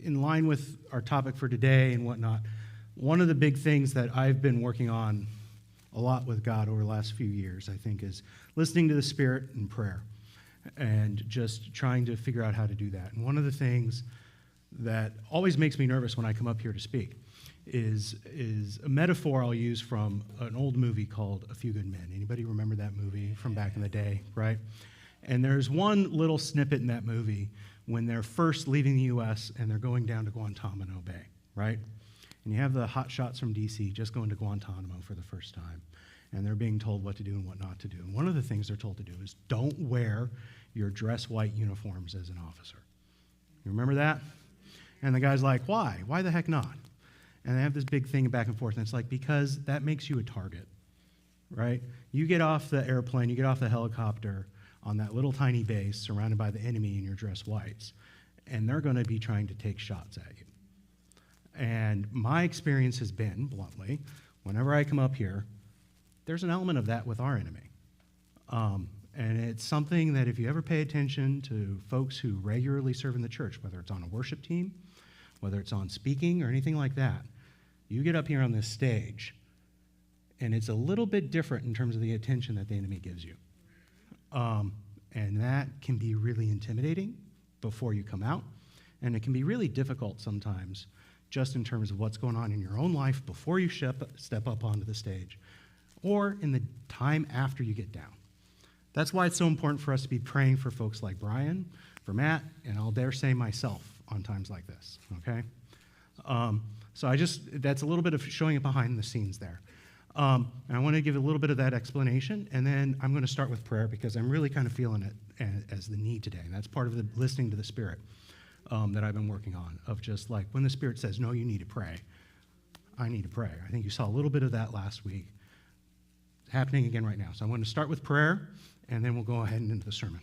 In line with our topic for today and whatnot, one of the big things that I've been working on a lot with God over the last few years, I think, is listening to the Spirit and prayer and just trying to figure out how to do that. And one of the things that always makes me nervous when I come up here to speak is a metaphor I'll use from an old movie called A Few Good Men. Anybody remember that movie from back in the day, right? And there's one little snippet in that movie when they're first leaving the U.S. and they're going down to Guantanamo Bay, right? And you have the hot shots from D.C. just going to Guantanamo for the first time, and they're being told what to do and what not to do. And one of the things they're told to do is don't wear your dress white uniforms as an officer. You remember that? And the guy's like, why? Why the heck not? And they have this big thing back and forth, and it's like, because that makes you a target, right? You get off the airplane, you get off the helicopter on that little tiny base surrounded by the enemy in your dress whites, and they're going to be trying to take shots at you. And my experience has been, bluntly, whenever I come up here, there's an element of that with our enemy. And it's something that if you ever pay attention to folks who regularly serve in the church, whether it's on a worship team, whether it's on speaking or anything like that, you get up here on this stage, and it's a little bit different in terms of the attention that the enemy gives you. And that can be really intimidating before you come out, and it can be really difficult sometimes just in terms of what's going on in your own life before you step up onto the stage, or in the time after you get down. That's why it's so important for us to be praying for folks like Brian, for Matt, and I'll dare say myself on times like this, okay? So that's a little bit of showing it behind the scenes there. And I want to give a little bit of that explanation, and then I'm going to start with prayer because I'm really kind of feeling it as the need today. And that's part of the listening to the Spirit that I've been working on, of just like when the Spirit says, no, you need to pray, I need to pray. I think you saw a little bit of that last week. It's happening again right now. So I'm going to start with prayer, and then we'll go ahead and into the sermon.